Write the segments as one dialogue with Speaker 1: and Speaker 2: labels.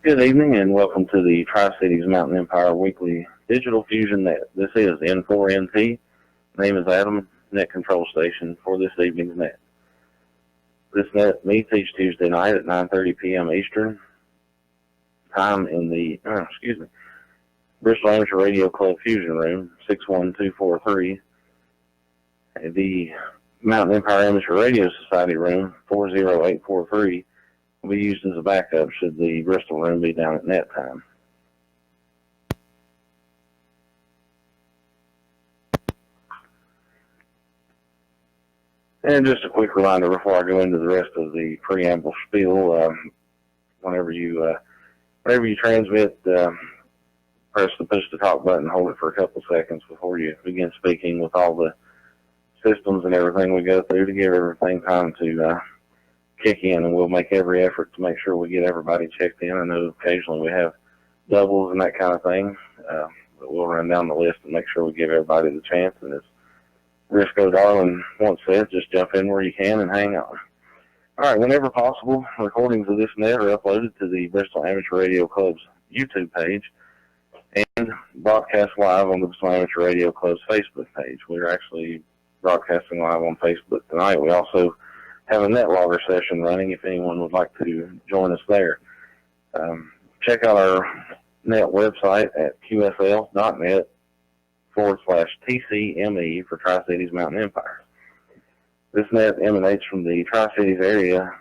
Speaker 1: Good evening and welcome to the Tri-Cities Mountain Empire Weekly Digital Fusion Net. This is N4NT. Name is Adam, net control station for this evening's net. This net meets each Tuesday night at 9:30 p.m. Eastern time in the Bristol Amateur Radio Club Fusion Room, 61243. The Mountain Empire Amateur Radio Society Room, 40843. Will be used as a backup should the Bristol room be down at net time. And just a quick reminder before I go into the rest of the preamble spiel, whenever you transmit, press the push to talk button, hold it for a couple seconds before you begin speaking with all the systems and everything we go through to give everything time to kick in, and we'll make every effort to make sure we get everybody checked in. I know occasionally we have doubles and that kind of thing, but we'll run down the list and make sure we give everybody the chance. And as Briscoe Darling once said, just jump in where you can and hang on. All right, whenever possible, recordings of this net are uploaded to the Bristol Amateur Radio Club's YouTube page and broadcast live on the Bristol Amateur Radio Club's Facebook page. We're actually broadcasting live on Facebook tonight. We also have a net logger session running if anyone would like to join us there. Check out our net website at qsl.net/TCME for Tri-Cities Mountain Empire. This net emanates from the Tri-Cities area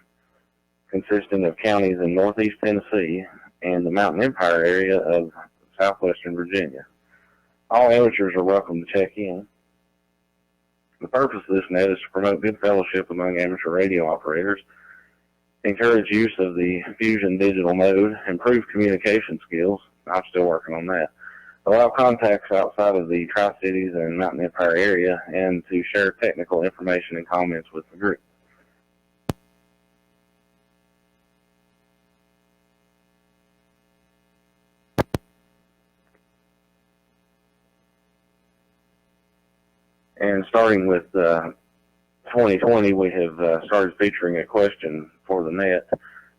Speaker 1: consisting of counties in northeast Tennessee and the Mountain Empire area of southwestern Virginia. All amateurs are welcome to check in. The purpose of this net is to promote good fellowship among amateur radio operators, encourage use of the Fusion digital mode, improve communication skills — I'm still working on that — allow contacts outside of the Tri-Cities and Mountain Empire area, and to share technical information and comments with the group. And starting with 2020, we have started featuring a question for the net.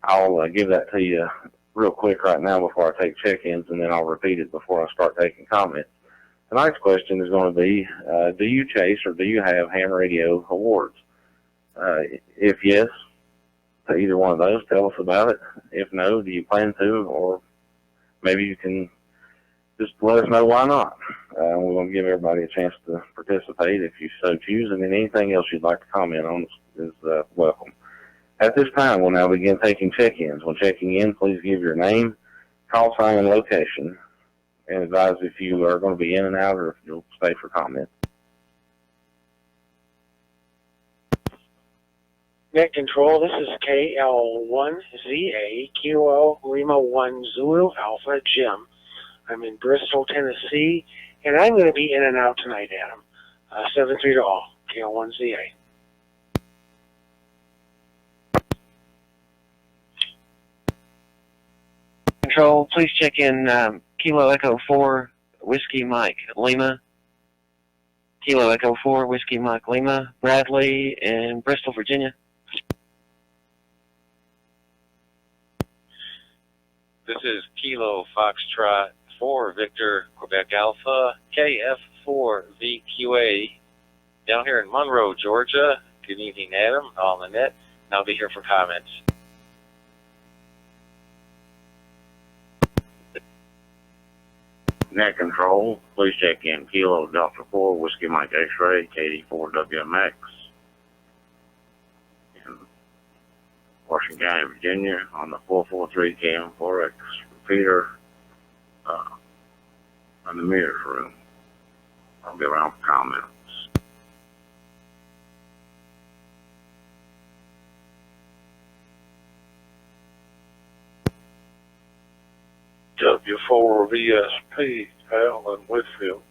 Speaker 1: I'll give that to you real quick right now before I take check-ins, and then I'll repeat it before I start taking comments. Tonight's question is going to be, do you chase or do you have ham radio awards? If yes, to either one of those, tell us about it. If no, do you plan to? Or maybe you can just let us know why not. We're going to give everybody a chance to participate if you so choose, and then anything else you'd like to comment on is welcome. At this time, we'll now begin taking check-ins. When checking in, please give your name, call sign, and location, and advise if you are going to be in and out or if you'll stay for comment.
Speaker 2: Net control, this is KL1ZA, Kilo Lima 1 Zulu Alpha Jim. I'm in Bristol, Tennessee, and I'm going to be in and out tonight, Adam. 7-3 to all, KL1ZA.
Speaker 3: Control, please check in Kilo Echo 4 Whiskey Mike Lima. Kilo Echo 4 Whiskey Mike Lima, Bradley in Bristol, Virginia.
Speaker 4: This is Kilo Foxtrot 4 Victor Quebec Alpha KF4VQA down here in Monroe, Georgia. Good evening, Adam, on the net, and I'll be here for comments.
Speaker 1: Net control, please check in Kilo Delta 4 Whiskey Mike X-Ray KD4WMX in Washington County, Virginia, on the 443 KM4X repeater in the mirrors room. I'll be around for comments.
Speaker 2: W4VSP, Alan Whitfield.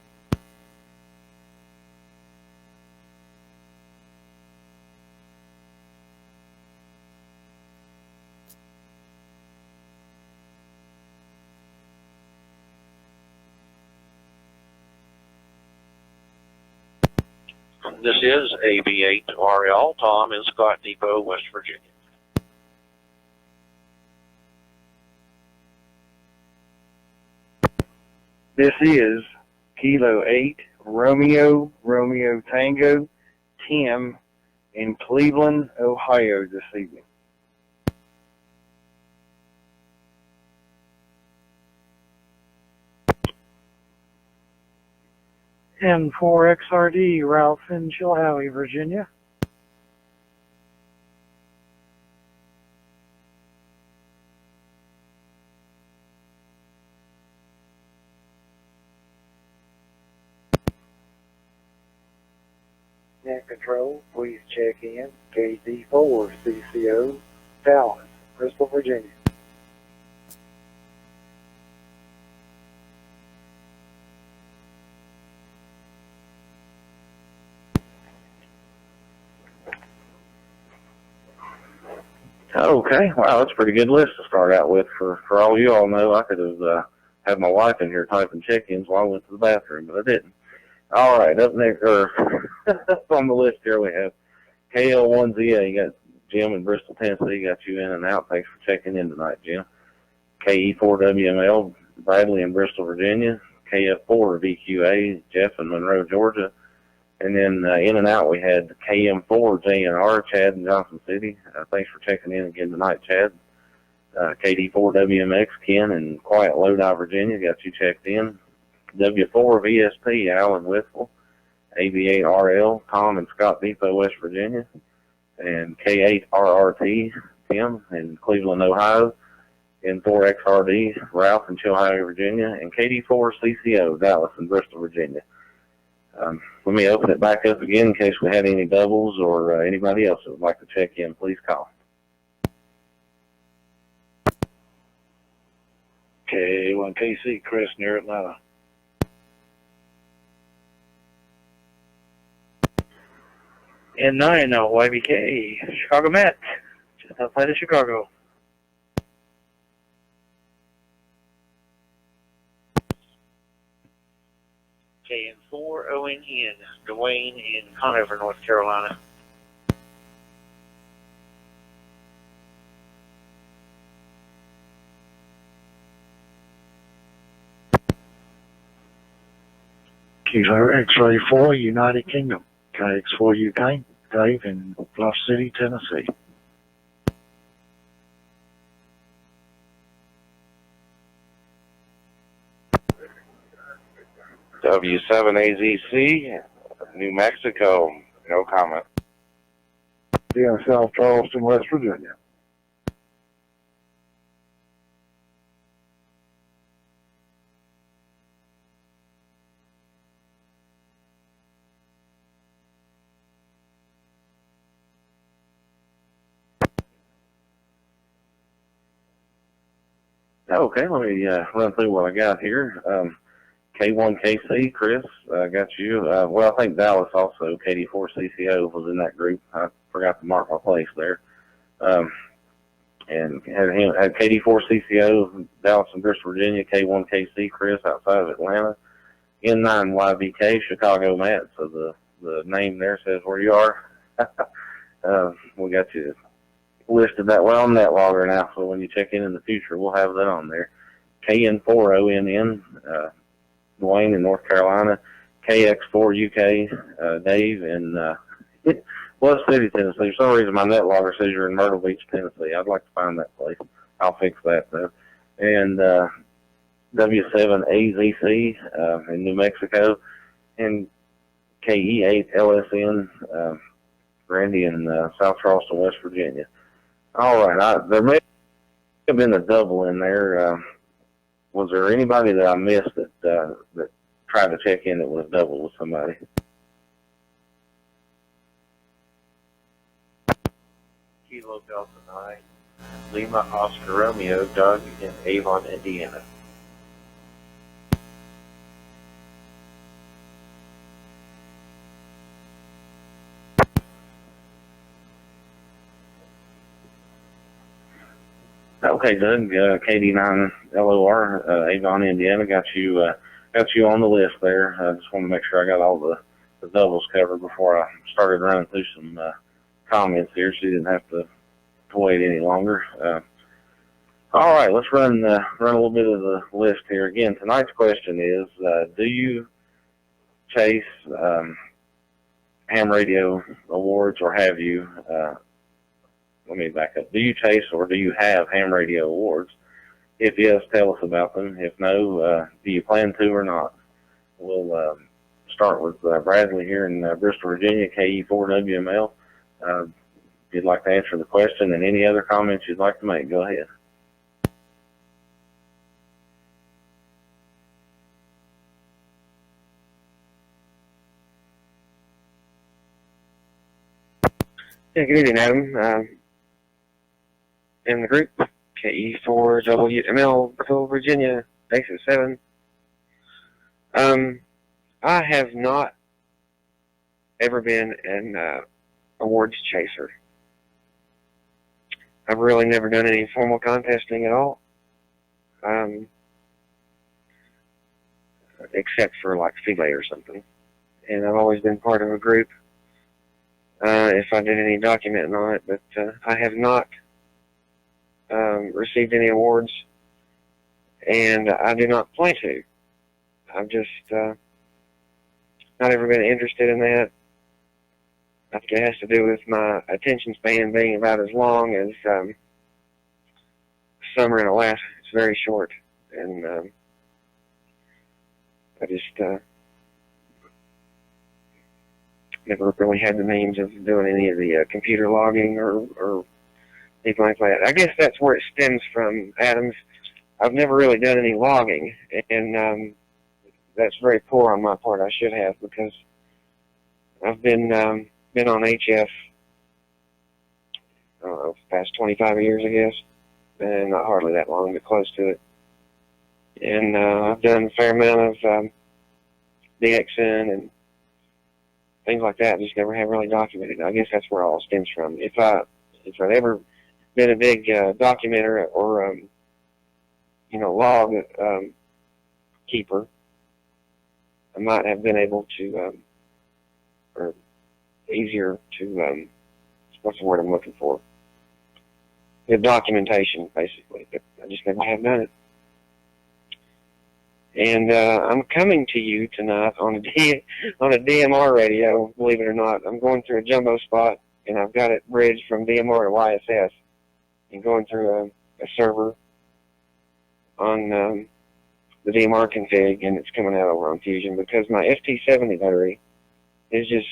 Speaker 4: This is AB8RL, Tom in Scott Depot, West Virginia.
Speaker 5: This is Kilo 8, Romeo Tango, Tim in Cleveland, Ohio this evening.
Speaker 6: N4XRD, Ralph in Chilhowie, Virginia.
Speaker 7: Net Control, please check in. KD4 CCO, Dallas, Bristol, Virginia.
Speaker 1: Okay, wow, that's a pretty good list to start out with. For all you all know, I could have had my wife in here typing check-ins while I went to the bathroom, but I didn't. All right, up next, up on the list here we have KL1ZA. You got Jim in Bristol, Tennessee. Got you in and out. Thanks for checking in tonight, Jim. KE4WML, Bradley in Bristol, Virginia. KF4VQA, Jeff in Monroe, Georgia. And then in and out we had KM4JNR, Chad in Johnson City. Thanks for checking in again tonight, Chad. KD4WMX, Ken in Quiet Lodi, Virginia. Got you checked in. W4VSP, Alan Whitful. AB8RL, Tom in Scott Depot, West Virginia. And K8RRT, Tim in Cleveland, Ohio. N4XRD, Ralph in Chilhowie, Virginia. And KD4CCO, Dallas in Bristol, Virginia. Let me open it back up again in case we had any doubles or anybody else that would like to check in. Please call.
Speaker 7: K1KC, Chris, near Atlanta.
Speaker 5: N9, YBK, Chicago Met, just outside of Chicago.
Speaker 8: KN4 ONN, Dwayne in Conover, North Carolina.
Speaker 7: Kilo X-Ray 4, United Kingdom. KX4 UK, Dave in Bluff City, Tennessee.
Speaker 1: W7AZC, New Mexico, no comment.
Speaker 7: In South Charleston, West Virginia.
Speaker 1: Okay, let me run through what I got here. K1KC, Chris, got you. Well, I think Dallas also, KD4CCO, was in that group. I forgot to mark my place there. And had KD4CCO, Dallas and Bristol, Virginia, K1KC, Chris, outside of Atlanta. N9YBK, Chicago Matt, so the name there says where you are. We got you listed that well on that logger now, so when you check in the future, we'll have that on there. KN4ONN, Dwayne in North Carolina. KX4 UK, Dave in Bluff City, Tennessee. For some reason, my net logger says you're in Myrtle Beach, Tennessee. I'd like to find that place. I'll fix that, though. And W7AZC in New Mexico. And KE8LSN, Randy in South Charleston, West Virginia. All right, there may have been a double in there. Was there anybody that I missed that tried to check in that was double with somebody?
Speaker 8: Kilo Delta 9, Lima Oscar Romeo, Doug in Avon, Indiana.
Speaker 1: Okay, Doug, KD9LOR, Avon, Indiana, got you on the list there. I just want to make sure I got all the doubles covered before I started running through some comments here, so you didn't have to wait any longer. All right, let's run a little bit of the list here. Again, tonight's question is, do you chase ham radio awards, or have you? Let me back up. Do you chase or do you have ham radio awards? If yes, tell us about them. If no, do you plan to or not? We'll start with Bradley here in Bristol, Virginia, KE4WML. If you'd like to answer the question and any other comments you'd like to make, go ahead.
Speaker 3: Yeah, good evening, Adam. In the group, KE4WML, Bristol, Virginia, Basis 7. I have not ever been an awards chaser. I've really never done any formal contesting at all, except for like Filet or something. And I've always been part of a group if I did any documenting on it, but I have not received any awards, and I do not plan to. I've just not ever been interested in that. I think it has to do with my attention span being about as long as summer in Alaska. It's very short, and I just never really had the means of doing any of the computer logging or anything like that. I guess that's where it stems from, Adams. I've never really done any logging, and that's very poor on my part. I should have, because I've been on HF the past 25 years, I guess, and not hardly that long, but close to it. And I've done a fair amount of DXN and things like that. Just never have really documented. I guess that's where it all stems from. If I'd ever been a big documenter or log keeper, I might have been able to, or easier to, what's the word I'm looking for? The documentation, basically, but I just never have done it. And I'm coming to you tonight on a DMR radio, believe it or not. I'm going through a jumbo spot, and I've got it bridged from DMR to YSS, and going through a server on the DMR config, and it's coming out over on Fusion because my FT70 battery is just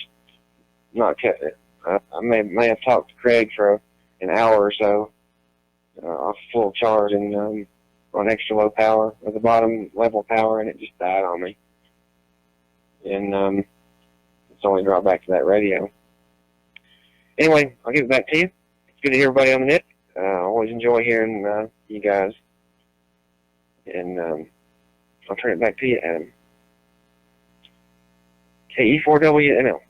Speaker 3: not cutting it. I may have talked to Craig for an hour or so off full charge and on extra low power, or the bottom level power, and it just died on me. And it's only brought back to that radio. Anyway, I'll give it back to you. It's good to hear everybody on the net. I always enjoy hearing you guys. And I'll turn it back to you, Adam. KE4WML.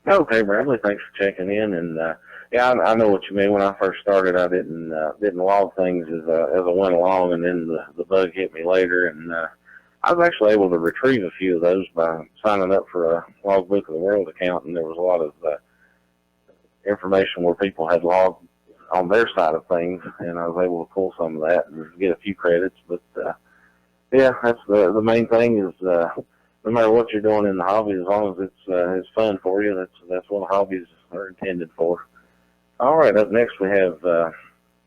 Speaker 1: Okay, Bradley, thanks for checking in. And yeah, I know what you mean. When I first started, I didn't log things as I went along, and then the bug hit me later, and I was actually able to retrieve a few of those by signing up for a Logbook of the World account, and there was a lot of information where people had logged on their side of things, and I was able to pull some of that and get a few credits. But yeah, that's the main thing is no matter what you're doing in the hobby, as long as it's fun for you, that's what hobbies are intended for. All right, up next we have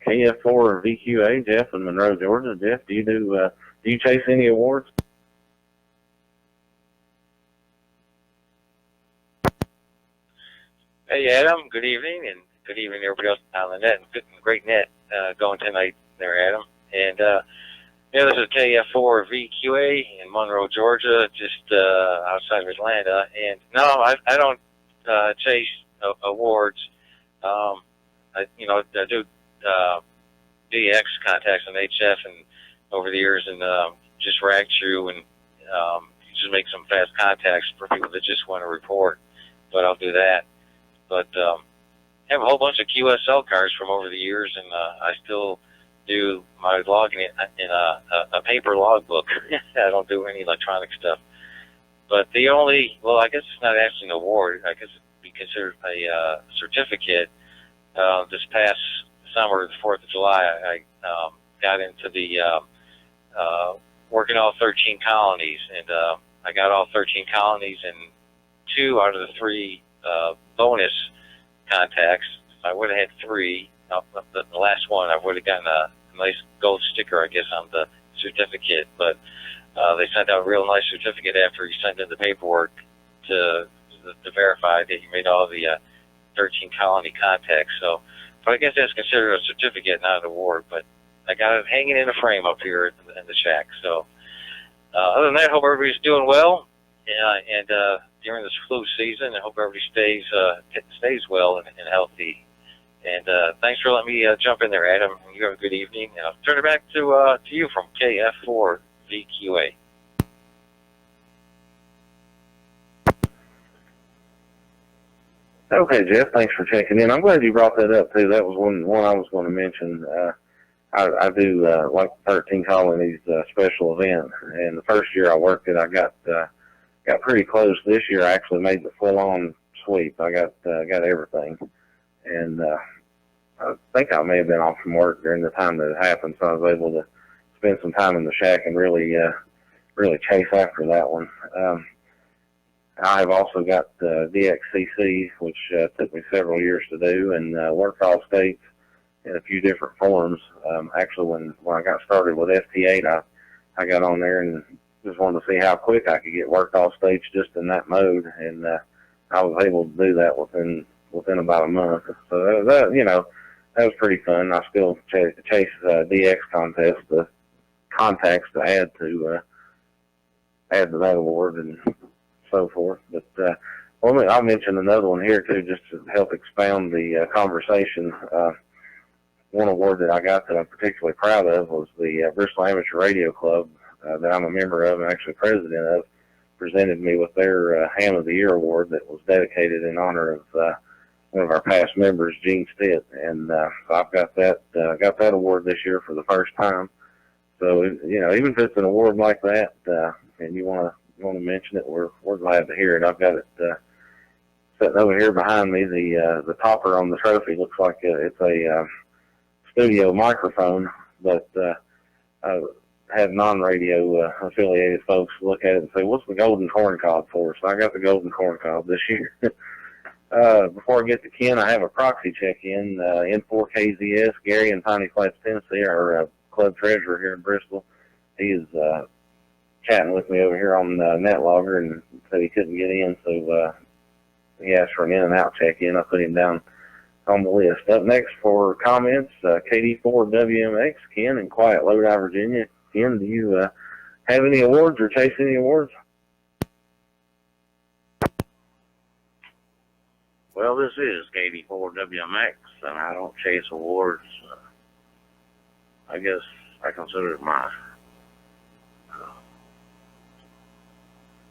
Speaker 1: KF4 VQA, Jeff in Monroe, Georgia. Jeff, do you chase any awards?
Speaker 4: Hey, Adam. Good evening, and good evening everybody else on the net. Great net going tonight there, Adam. And yeah, this is KF4 VQA in Monroe, Georgia, just outside of Atlanta. And no, I don't chase awards. I do DX contacts on HF and over the years, and just rag through and just make some fast contacts for people that just want to report. But I'll do that. But I have a whole bunch of QSL cards from over the years, and I still do my logging in a paper logbook. I don't do any electronic stuff. But the only, well, I guess it's not actually an award. I guess it'd be considered a certificate. This past summer, the 4th of July, I got into the working all 13 colonies, and I got all 13 colonies and 2 out of the 3 bonus contacts. If I would have had 3, the last one, I would have gotten a nice gold sticker, I guess, on the certificate. But they sent out a real nice certificate after you sent in the paperwork to verify that you made all the 13 colony contacts. So, but I guess that's considered a certificate, not an award. But I got it hanging in a frame up here in the shack. So, other than that, hope everybody's doing well. And during this flu season, I hope everybody stays well and healthy. And thanks for letting me jump in there, Adam. You have a good evening. And I'll turn it back to you from KF4VQA.
Speaker 1: Okay, Jeff, thanks for checking in. I'm glad you brought that up, too. That was one I was going to mention. I do like the 13 Colonies special event, and the first year I worked it, I got pretty close. This year I actually made the full-on sweep. I got everything, and I think I may have been off from work during the time that it happened, so I was able to spend some time in the shack and really chase after that one. I've also got DXCC, which took me several years to do, and worked all states in a few different forms. Actually, when I got started with ST8, I got on there and just wanted to see how quick I could get worked all states just in that mode, and I was able to do that within about a month. So that was pretty fun. I still chase DX contests, the contacts to add to that award and so forth. But I'll mention another one here too, just to help expound the conversation. One award that I got that I'm particularly proud of was the Bristol Amateur Radio Club that I'm a member of and actually president of, presented me with their Ham of the Year award that was dedicated in honor of one of our past members, Gene Stitt, and so I've got that award this year for the first time. So even if it's an award like that, and you want to mention it, we're glad to hear it. I've got it sitting over here behind me. The topper on the trophy looks like it's a studio microphone, but I had non-radio affiliated folks look at it and say, "What's the golden corn cob for?" So I got the golden corn cob this year. Before I get to Ken, I have a proxy check-in. N4KZS, Gary in Piney Flats, Tennessee, our club treasurer here in Bristol. He is chatting with me over here on NetLogger and said he couldn't get in, so he asked for an in-and-out check-in. I put him down on the list. Up next for comments, KD4WMX, Ken in Quiet Lodi, Virginia. Ken, do you have any awards or chase any awards?
Speaker 9: Well, this is KD4WMX, and I don't chase awards. I guess I consider it my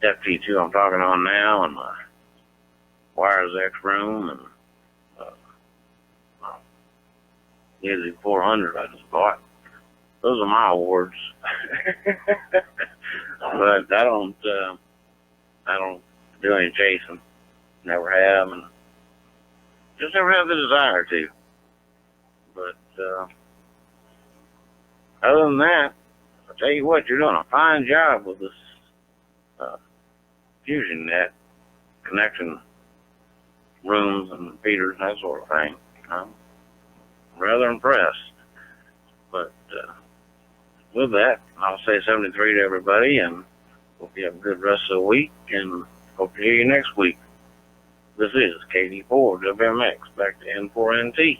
Speaker 9: FT2 I'm talking on now, and my Wires X room, and Easy 400 I just bought. Those are my awards. But I don't do any chasing. Never have, and just never have the desire to. But other than that, I'll tell you what, you're doing a fine job with this fusion net connection rooms and repeaters and that sort of thing. I'm rather impressed. But with that, I'll say 73 to everybody, and hope you have a good rest of the week, and hope to hear you next week. This is KD4WMX, back to N4NT.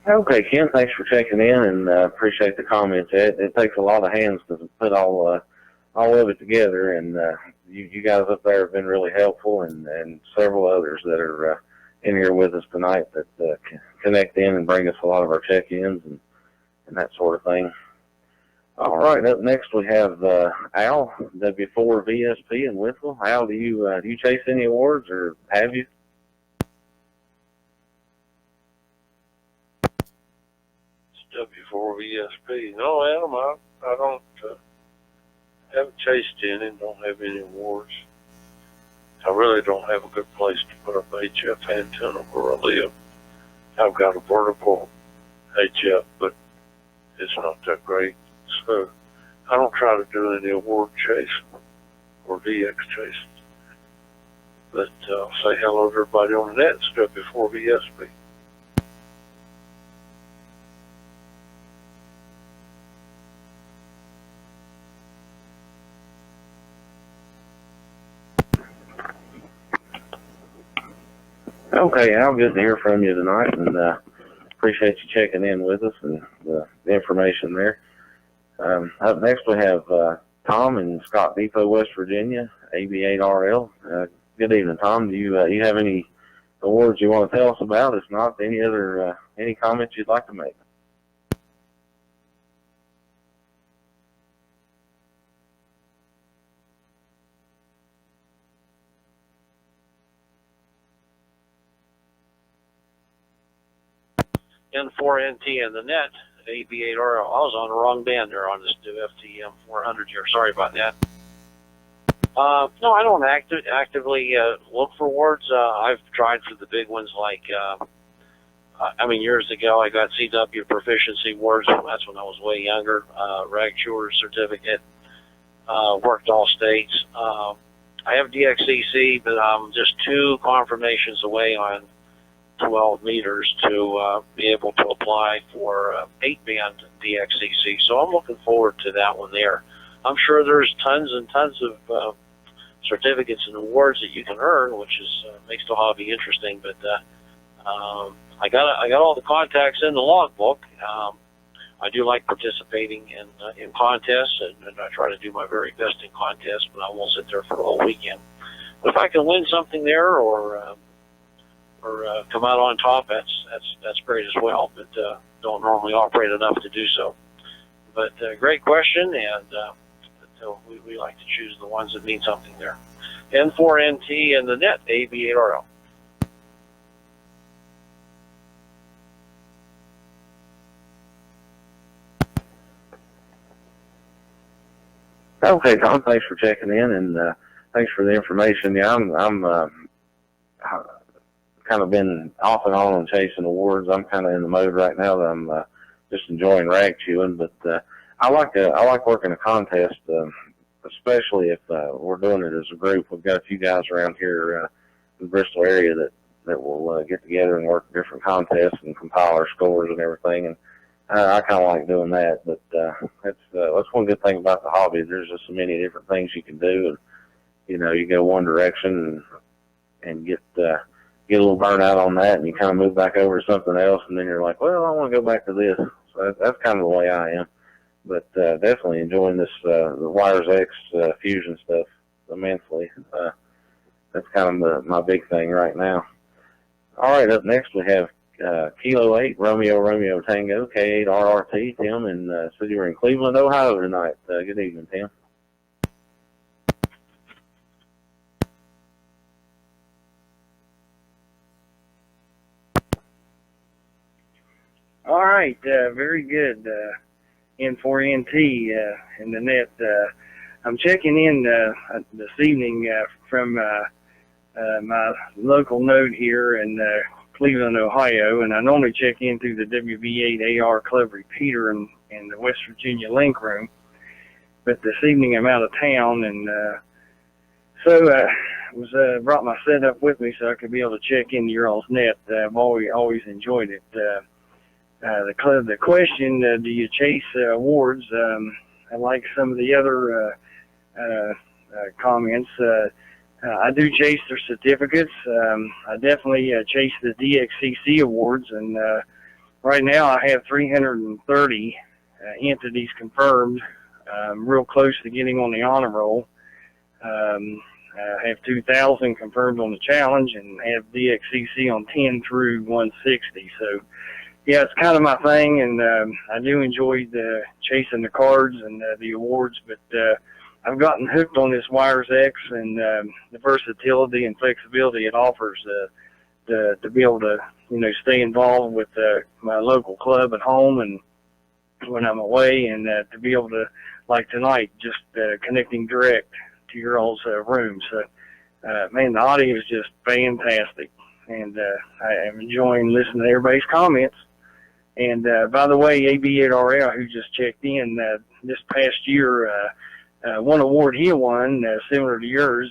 Speaker 1: Okay, Ken, thanks for checking in, and appreciate the comments. It takes a lot of hands to put all of it together, and you guys up there have been really helpful, and several others that are in here with us tonight that connect in and bring us a lot of our check-ins and that sort of thing. All right, up next we have Al, W4VSP in Whitwell. Al, do you chase any awards, or have you?
Speaker 8: for VSP. No, Adam, I don't haven't chased any, don't have any awards. I really don't have a good place to put up HF antenna where I live. I've got a vertical HF, but it's not that great. So I don't try to do any award chasing or DX chasing. But say hello to everybody on the net and stuff before VSP.
Speaker 1: Okay, Al, good to hear from you tonight, and appreciate you checking in with us and the information there. Up next we have Tom in Scott Depot, West Virginia, AB8RL. Good evening, Tom. Do you have any awards you want to tell us about? If not, any comments you'd like to make?
Speaker 10: N4NT and the net, AB8RL. I was on the wrong band there on this new FTM 400 here. Sorry about that. No, I don't actively look for awards. I've tried for the big ones like, years ago I got CW Proficiency Awards. That's when I was way younger. Rag Chewer Certificate. Worked all states. I have DXCC, but I'm just 2 confirmations away on 12 meters to be able to apply for 8-band DXCC. So I'm looking forward to that one there. I'm sure there's tons and tons of certificates and awards that you can earn, which is makes the hobby interesting. But I got all the contacts in the logbook. I do like participating in contests, and I try to do my very best in contests, but I won't sit there for the whole weekend. But if I can win something there or come out on top, that's great as well, but don't normally operate enough to do so. But great question, and we like to choose the ones that mean something there. N4NT and the net, AB8RL.
Speaker 1: Okay, Tom, thanks for checking in, and thanks for the information. Yeah, I'm kind of been off and on chasing awards. I'm kind of in the mode right now that I'm just enjoying rag chewing, but I like working a contest, especially if we're doing it as a group. We've got a few guys around here in the Bristol area that will get together and work different contests and compile our scores and everything, and I kind of like doing that. But that's one good thing about the hobby. There's just so many different things you can do, and you go one direction and get a little burnout on that, and you kind of move back over to something else, and then you're like, well, I want to go back to this. So that's kind of the way I am. But definitely enjoying this the Wires X fusion stuff immensely. That's kind of my big thing right now. All right, up next we have Kilo 8, Romeo Tango, K8 RRT, Tim, and said you were in Cleveland, Ohio tonight. Good evening, Tim.
Speaker 5: All right, very good. N4NT in the net. I'm checking in this evening from my local node here in Cleveland, Ohio, and I normally check in through the WV8AR Club repeater in the West Virginia link room. But this evening I'm out of town, and so brought my setup with me so I could be able to check into your all's net. I've always enjoyed it. The question, do you chase awards? I like some of the other comments. I do chase their certificates. I definitely chase the DXCC awards, and right now I have 330 entities confirmed. I'm real close to getting on the honor roll. I have 2,000 confirmed on the challenge, and have DXCC on 10 through 160. So yeah, it's kind of my thing, and I do enjoy chasing the cards and the awards, but I've gotten hooked on this Wires X and the versatility and flexibility it offers to be able to, stay involved with my local club at home and when I'm away, and to be able to, like tonight, just connecting direct to your all's room. So, man, the audio is just fantastic, and I am enjoying listening to everybody's comments. And by the way, AB8RL, who just checked in this past year, one award he won, similar to yours,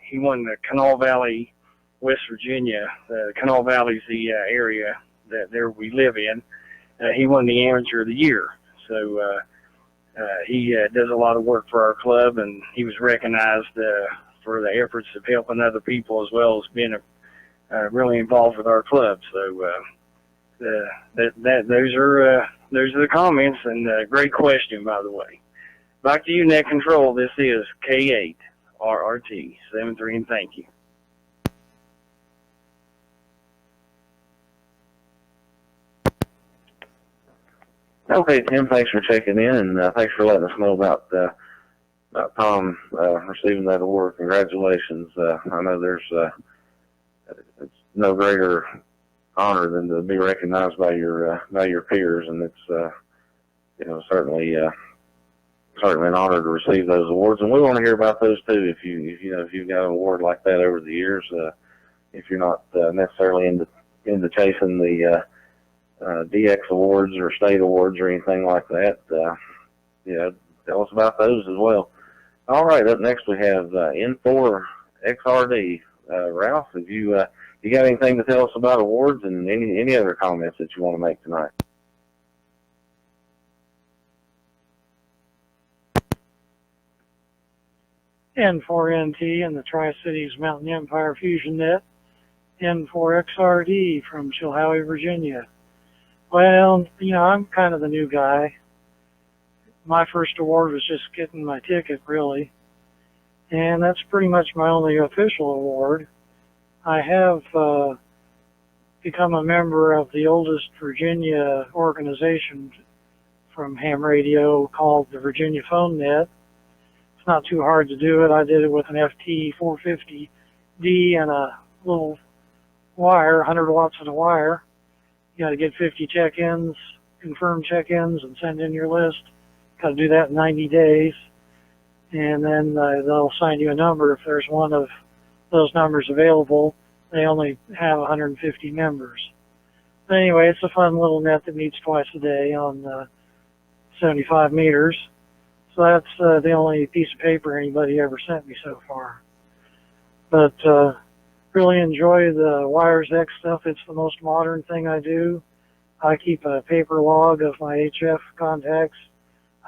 Speaker 5: he won the Kanawha Valley, West Virginia. Kanawha Valley's the area that there we live in. He won the Amateur of the Year. So he does a lot of work for our club, and he was recognized for the efforts of helping other people as well as being really involved with our club. So those are the comments, and great question, by the way. Back to you, Net Control. This is K8 RRT 73, and thank you.
Speaker 1: Okay, Tim, thanks for checking in, and thanks for letting us know about Tom receiving that award. Congratulations. I know it's no greater honor than to be recognized by your peers, and it's certainly an honor to receive those awards, and we want to hear about those too. If you've got an award like that over the years, if you're not necessarily into chasing the DX awards or state awards or anything like that, tell us about those as well. All right, up next we have N4 XRD. Ralph, have you got anything to tell us about awards and any other comments that you want to make tonight?
Speaker 6: N4NT and the Tri-Cities Mountain Empire Fusion Net. N4XRD from Chilhowie, Virginia. Well, I'm kind of the new guy. My first award was just getting my ticket, really. And that's pretty much my only official award. I have become a member of the oldest Virginia organization from ham radio called the Virginia Phone Net. It's not too hard to do it. I did it with an FT450D and a little wire, 100 watts of the wire. You got to get 50 check-ins, confirm check-ins, and send in your list. Got to do that in 90 days. And then they'll assign you a number if there's one of those numbers available. They only have 150 members. But anyway, it's a fun little net that meets twice a day on 75 meters. So that's the only piece of paper anybody ever sent me so far. But really enjoy the Wires X stuff. It's the most modern thing I do. I keep a paper log of my HF contacts.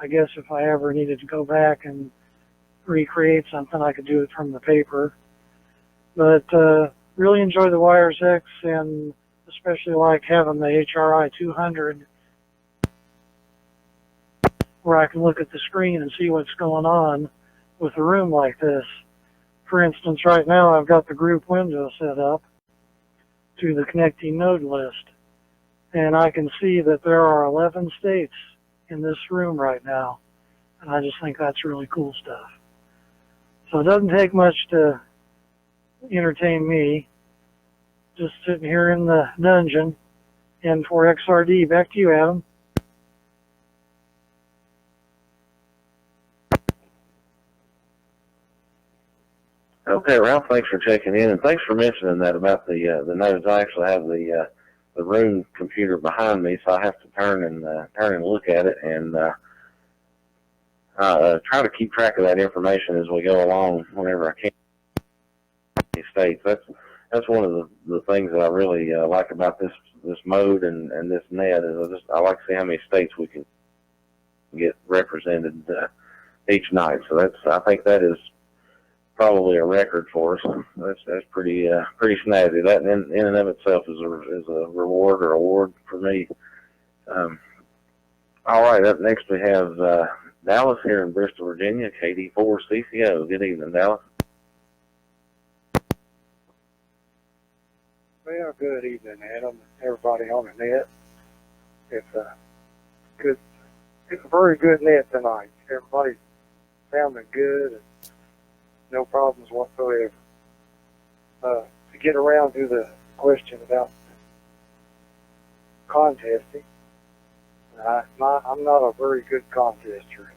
Speaker 6: I guess if I ever needed to go back and recreate something, I could do it from the paper. But really enjoy the Wires X, and especially like having the HRI 200 where I can look at the screen and see what's going on with a room like this. For instance, right now I've got the group window set up to the connecting node list, and I can see that there are 11 states in this room right now, and I just think that's really cool stuff. So it doesn't take much to entertain me, just sitting here in the dungeon. N4XRD, back to you, Adam.
Speaker 1: Okay, Ralph, thanks for checking in, and thanks for mentioning that about the nodes. I actually have the room computer behind me, so I have to turn and look at it and try to keep track of that information as we go along whenever I can. States. That's one of the things that I really like about this mode and this net is I like to see how many states we can get represented each night. So I think that is probably a record for us. That's pretty snazzy. That in and of itself is a reward or award for me. All right, up next we have Dallas here in Bristol, Virginia, KD4 CCO. Good evening, Dallas.
Speaker 6: Well, good evening, Adam. Everybody on the net. It's a very good net tonight. Everybody sounding good and no problems whatsoever. To get around to the question about contesting, I'm not a very good contester.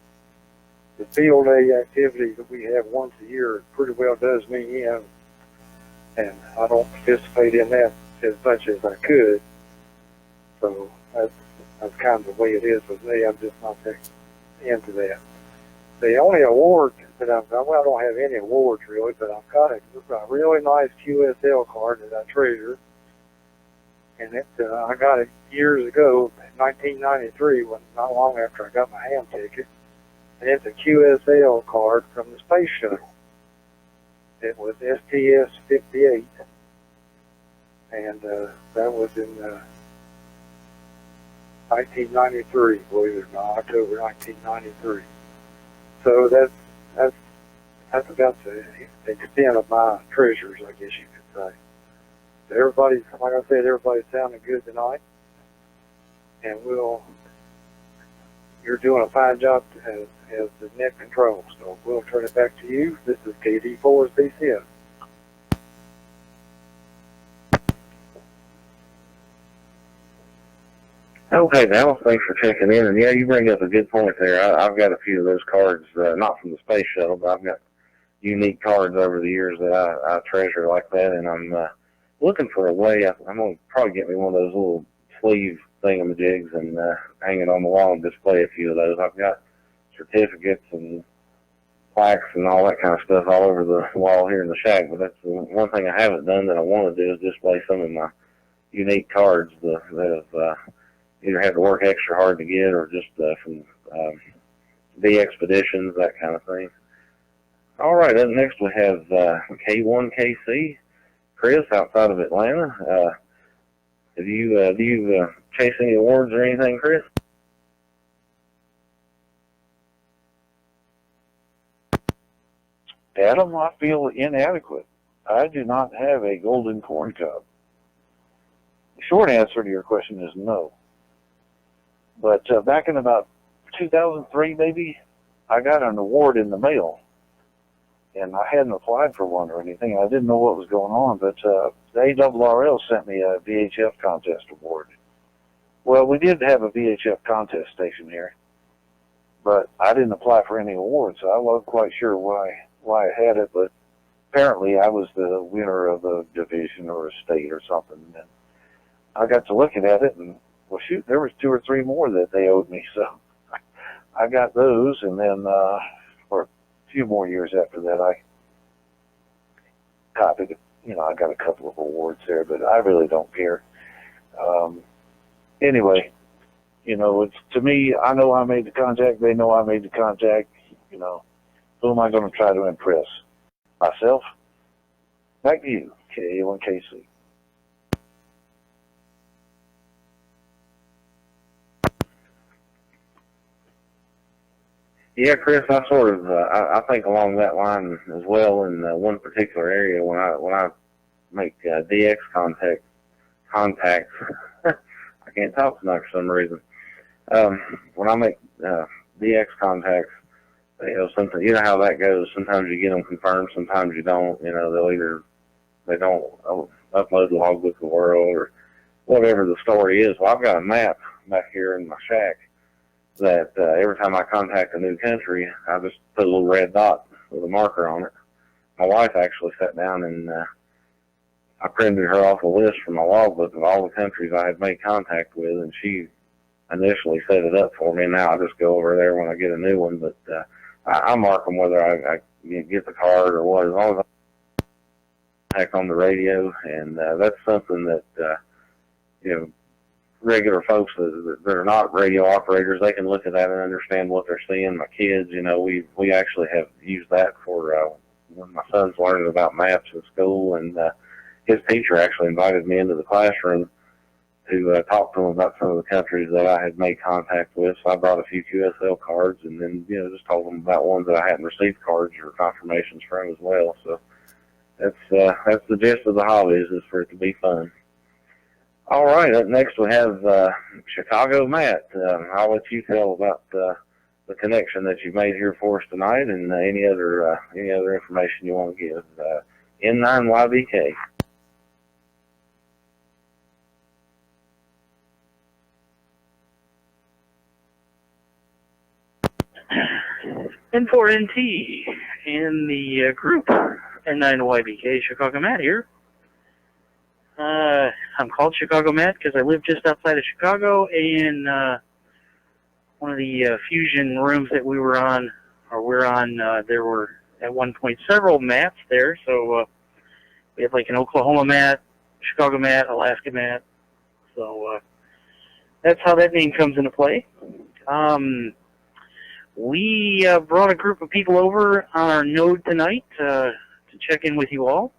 Speaker 6: The field day activity that we have once a year pretty well does me in, and I don't participate in that as much as I could. So that's kind of the way it is with me. I'm just not that into that. The only award that I don't have any awards really, but I've got a really nice QSL card that I treasure. And I got it years ago, in 1993, not long after I got my ham ticket. And it's a QSL card from the space shuttle. It was STS-58, and that was in 1993, believe it or not, October 1993. So that's about the extent of my treasures, I guess you could say. Everybody's, like I said, everybody's sounding good tonight, and you're doing a fine job as the net control, so we'll turn it back to you. This is KD4's BCS.
Speaker 1: Okay, Dallas, thanks for checking in. And yeah, you bring up a good point there. I've got a few of those cards, not from the space shuttle, but I've got unique cards over the years that I treasure like that. And I'm looking for a way. I'm going to probably get me one of those little sleeve thingamajigs and hang it on the wall and display a few of those. I've got certificates and plaques and all that kind of stuff all over the wall here in the shack. But that's the one thing I haven't done that I want to do is display some of my unique cards that have either had to work extra hard to get or just from the expeditions, that kind of thing. All right, up next we have K1KC, Chris, outside of Atlanta. Do you chase any awards or anything, Chris?
Speaker 7: Adam, I feel inadequate. I do not have a golden corn cob. The short answer to your question is no. But back in about 2003, maybe, I got an award in the mail. And I hadn't applied for one or anything. I didn't know what was going on, but the ARRL sent me a VHF contest award. Well, we did have a VHF contest station here, but I didn't apply for any awards, so I wasn't quite sure why I had it, but apparently I was the winner of a division or a state or something. And I got to looking at it, and well, shoot, there was 2 or 3 more that they owed me, so I got those, and then for a few more years after that, I copied, I got a couple of awards there, but I really don't care. Anyway, it's, to me, I know I made the contact, they know I made the contact, who am I going to try to impress? Myself? Back to you, K1KC.
Speaker 1: Yeah, Chris, I sort of I think along that line as well. In one particular area, when I make DX contacts, I can't talk tonight for some reason. When I make DX contacts, something, you know how that goes. Sometimes you get them confirmed, sometimes you don't. They don't upload the logbook of the world or whatever the story is. Well, I've got a map back here in my shack that every time I contact a new country, I just put a little red dot with a marker on it. My wife actually sat down and I printed her off a list from my logbook of all the countries I had made contact with, and she initially set it up for me. Now I just go over there when I get a new one, but I mark them whether I get the card or what, as long as I contact on the radio, and that's something that, regular folks that are not radio operators, they can look at that and understand what they're seeing. My kids, we actually have used that for when my son's learning about maps in school, and his teacher actually invited me into the classroom to talk to him about some of the countries that I had made contact with. So I brought a few QSL cards and then, just told them about ones that I hadn't received cards or confirmations from as well. So that's the gist of the hobbies, is for it to be fun. All right, up next we have Chicago Matt. I'll let you tell about the connection that you've made here for us tonight, and any other information you want to give. N9YBK.
Speaker 11: N4NT in the group N9YBK. Chicago Matt here. I'm called Chicago Matt because I live just outside of Chicago, and one of the fusion rooms that we were on, there were at one point several Matts there. So we had like an Oklahoma Matt, Chicago Matt, Alaska Matt. So that's how that name comes into play. We brought a group of people over on our node tonight to check in with you all.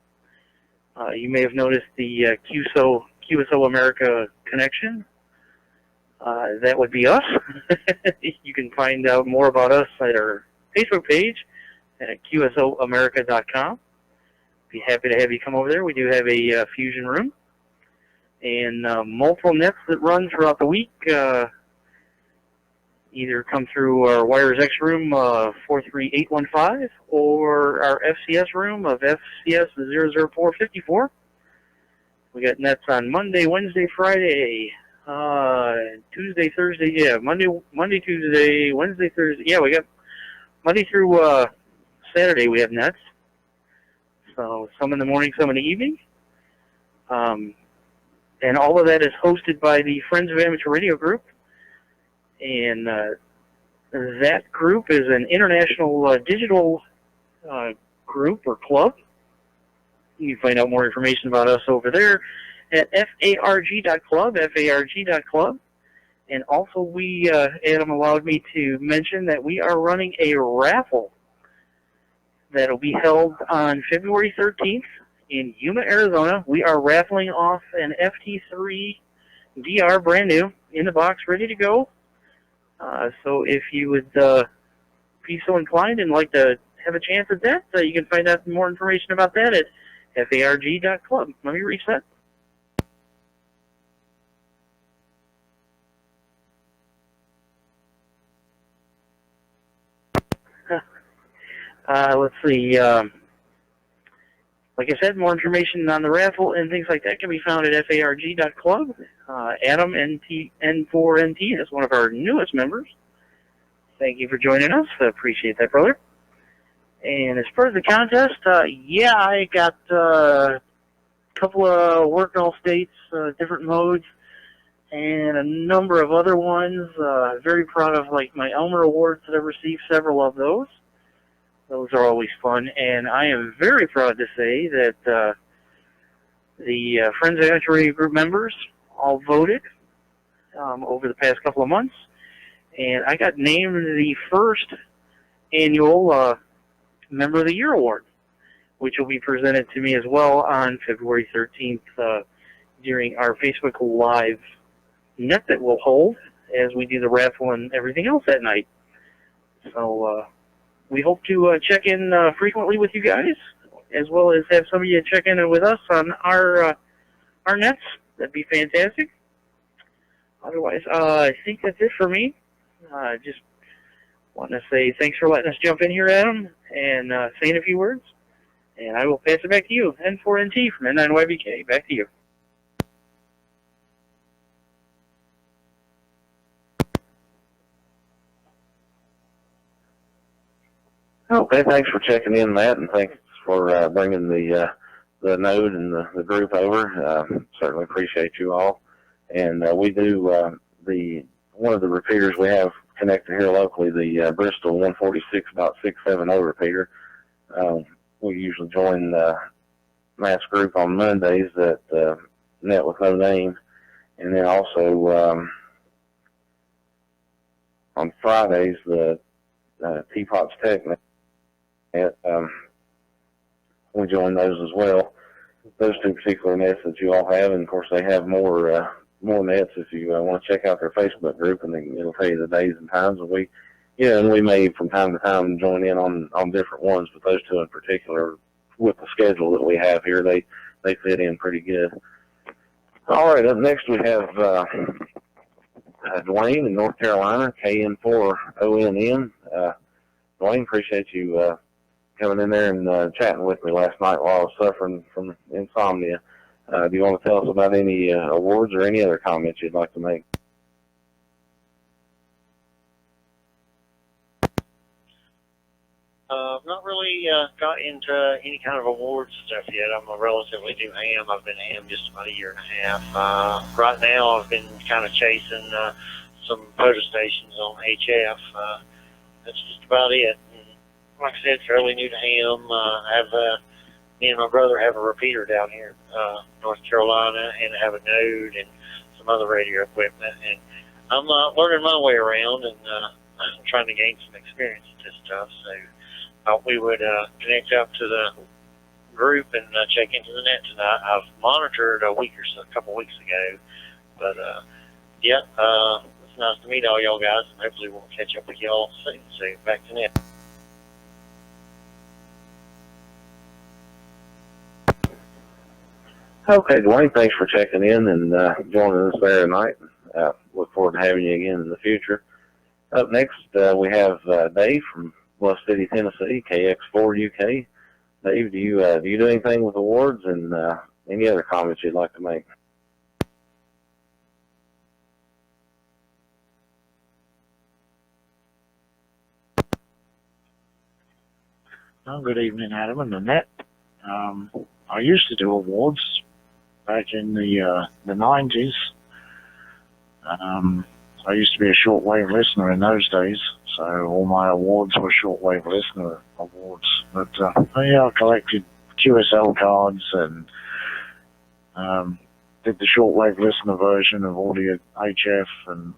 Speaker 11: You may have noticed the QSO America connection. That would be us. You can find out more about us at our Facebook page at QSOamerica.com. Be happy to have you come over there. We do have a fusion room and multiple nets that run throughout the week. Either come through our Wires X room 43815 or our FCS room of FCS 00454. We got nets on Monday, Wednesday, Friday, Tuesday, Thursday. Yeah, Monday, Tuesday, Wednesday, Thursday. Yeah, we got Monday through Saturday. We have nets. So some in the morning, some in the evening. And all of that is hosted by the Friends of Amateur Radio group. And that group is an international digital group or club. You can find out more information about us over there at farg.club, farg.club. And also Adam allowed me to mention that we are running a raffle that'll be held on February 13th in Yuma, Arizona. We are raffling off an FT3 VR, brand new, in the box, ready to go. So if you would be so inclined and like to have a chance at that, you can find out more information about that at farg.club. Let me reset. Let's see. Like I said, more information on the raffle and things like that can be found at farg.club. Adam, N4NT, is one of our newest members. Thank you for joining us. I appreciate that, brother. And as far as the contest, yeah, I got a couple of work in all states, different modes, and a number of other ones. Very proud of my Elmer Awards that I've received several of those. Those are always fun, and I am very proud to say that the Friends of Amateur Radio Group members all voted over the past couple of months, and I got named the first annual Member of the Year Award, which will be presented to me as well on February 13th during our Facebook Live net that we'll hold as we do the raffle and everything else that night. So we hope to check in frequently with you guys, as well as have some of you check in with us on our nets. That'd be fantastic. Otherwise, I think that's it for me. Just want to say thanks for letting us jump in here, Adam, and saying a few words. And I will pass it back to you, N4NT from N9YBK. Back to you.
Speaker 1: Okay, thanks for checking in, Matt, and thanks for bringing the node and the group over. Certainly appreciate you all. And we do one of the repeaters we have connected here locally, the Bristol 146.670 repeater. We usually join Matt's group on Mondays that net with no name, and then also on Fridays the Teapot's Tech net. We join those as well. Those two particular nets that you all have, and of course they have more nets if you want to check out their Facebook group, and it'll tell you the days and times. And we may from time to time join in on different ones, but those two in particular, with the schedule that we have here, they fit in pretty good. All right, up next we have Dwayne in North Carolina, KN4ONN. Dwayne, appreciate you coming in there and chatting with me last night while I was suffering from insomnia. Do you want to tell us about any awards or any other comments you'd like to make?
Speaker 10: Not really got into any kind of awards stuff yet. I'm a relatively new ham. I've been ham just about a year and a half. Right now, I've been kind of chasing some photo stations on HF. That's just about it. And like I said, fairly new to ham. Me and my brother have a repeater down here, North Carolina, and have a node and some other radio equipment. And I'm learning my way around, and I'm trying to gain some experience with this stuff. So thought we would connect up to the group and check into the net tonight. I've monitored a couple weeks ago, but yeah, it's nice to meet all y'all guys, and hopefully we'll catch up with y'all soon. So back to net.
Speaker 1: Okay, Dwayne, thanks for checking in and joining us there tonight. Look forward to having you again in the future. Up next, we have Dave from Bluff City, Tennessee, KX4 UK. Dave, do you do anything with awards, and any other comments you'd like to make?
Speaker 12: Well, good evening, Adam and Annette. I used to do awards back in the 90s. I used to be a shortwave listener in those days, so all my awards were shortwave listener awards. But yeah, I collected QSL cards and did the shortwave listener version of Audio HF and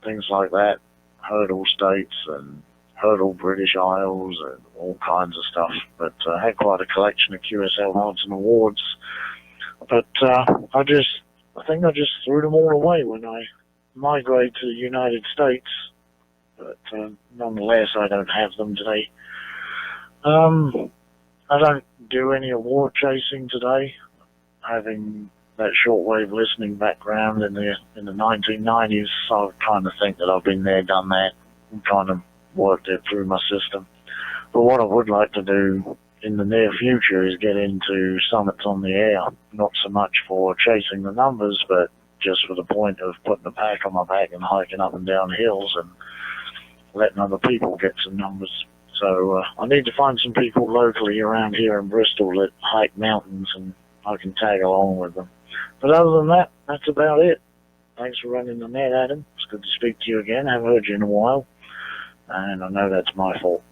Speaker 12: things like that, Hurdle States and Hurdle British Isles and all kinds of stuff. But I had quite a collection of QSL cards and awards. But I think I just threw them all away when I migrated to the United States. But nonetheless, I don't have them today. I don't do any award chasing today. Having that shortwave listening background in the 1990s, I kind of think that I've been there, done that, and kind of worked it through my system. But what I would like to do in the near future is get into summits on the air, not so much for chasing the numbers, but just for the point of putting a pack on my back and hiking up and down hills and letting other people get some numbers. So I need to find some people locally around here in Bristol that hike mountains, and I can tag along with them. But other than that, that's about it. Thanks for running the net, Adam. It's good to speak to you again. I haven't heard you in a while, and I know that's my fault.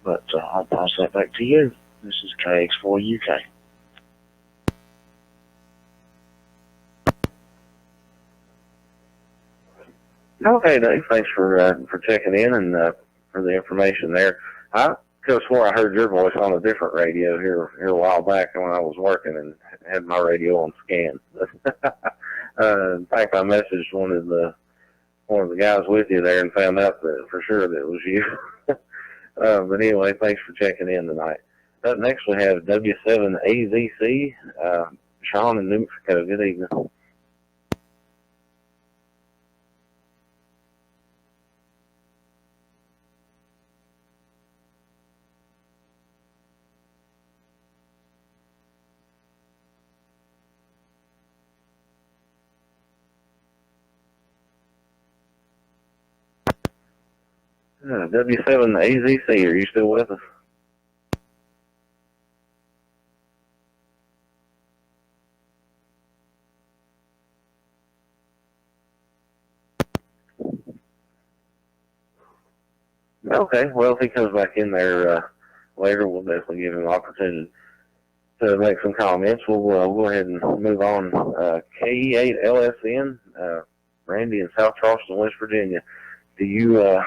Speaker 12: But I'll pass that back to you. This is KX4 UK.
Speaker 1: Okay, Dave, thanks for checking in and for the information there. I could have swore I heard your voice on a different radio here a while back when I was working and had my radio on scan. In fact, I messaged one of the guys with you there and found out that for sure that it was you. But anyway, thanks for checking in tonight. Up next, we have W7AZC, Sean in New Mexico. Good evening. W7AZC, are you still with us? Okay, well, if he comes back in there later, we'll definitely give him an opportunity to make some comments. We'll go ahead and move on. KE8LSN, Randy in South Charleston, West Virginia. Do you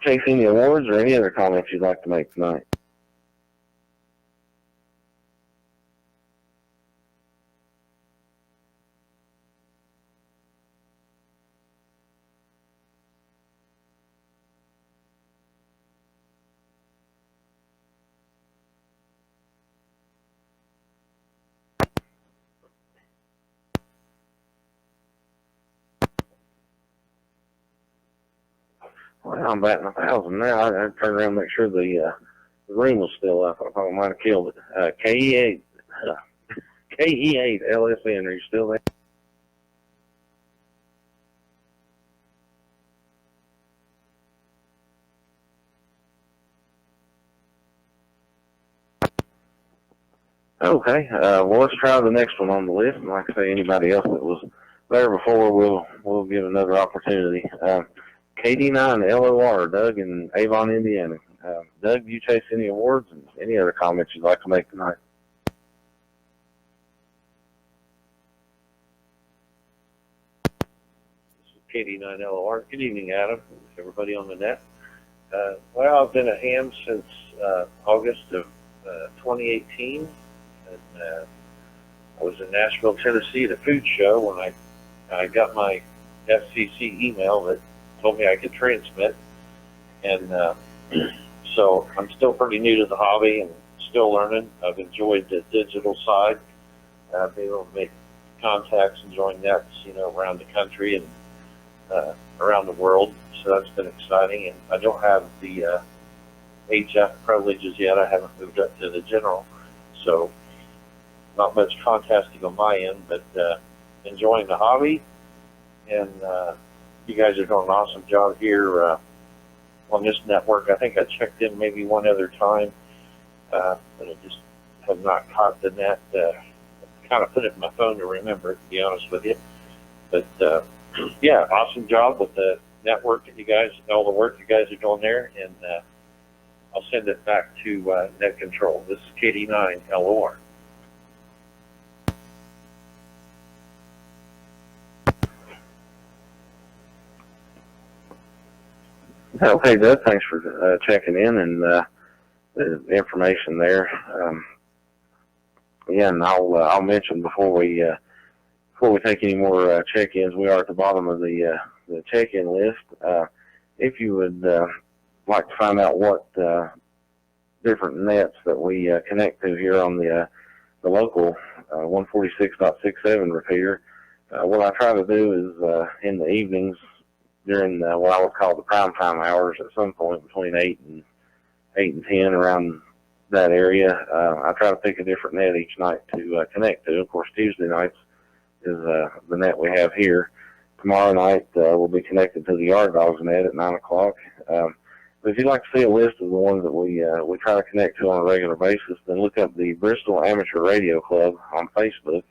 Speaker 1: chase any awards or any other comments you'd like to make tonight? Well, I'm batting 1,000 now. I turned around and make sure the room was still up. I thought I might have killed it. KE8 LSN, are you still there? Okay, well, let's try the next one on the list. And like I say, anybody else that was there before, we'll give another opportunity. KD9 LOR, Doug in Avon, Indiana. Doug, do you chase any awards and any other comments you'd like to make tonight?
Speaker 13: KD9LOR. Good evening, Adam. Everybody on the net. Well, I've been a ham since August of 2018, and I was in Nashville, Tennessee at a food show when I got my FCC email that told me I could transmit, and so I'm still pretty new to the hobby and still learning. I've enjoyed the digital side. I've been able to make contacts and join nets, around the country and around the world, so that's been exciting. And I don't have the HF privileges yet. I haven't moved up to the general, so not much contesting on my end, but enjoying the hobby. And you guys are doing an awesome job here on this network. I think I checked in maybe one other time, but I just have not caught the net. Kind of put it in my phone to remember it, to be honest with you. But yeah, awesome job with the network that you guys, all the work you guys are doing there, and I'll send it back to Net Control. This is KD9 LOR.
Speaker 1: Okay, Doug, thanks for checking in and the information there. Yeah, and I'll mention before we take any more check-ins, we are at the bottom of the check-in list. If you would like to find out what different nets that we connect to here on the local 146.67 repeater, what I try to do is in the evenings during what I would call the prime time hours, at some point between 8 and 10 around that area, I try to pick a different net each night to connect to. Of course, Tuesday nights is the net we have here. Tomorrow night we'll be connected to the Yard Dogs net at 9 o'clock. But if you'd like to see a list of the ones that we try to connect to on a regular basis, then look up the Bristol Amateur Radio Club on Facebook,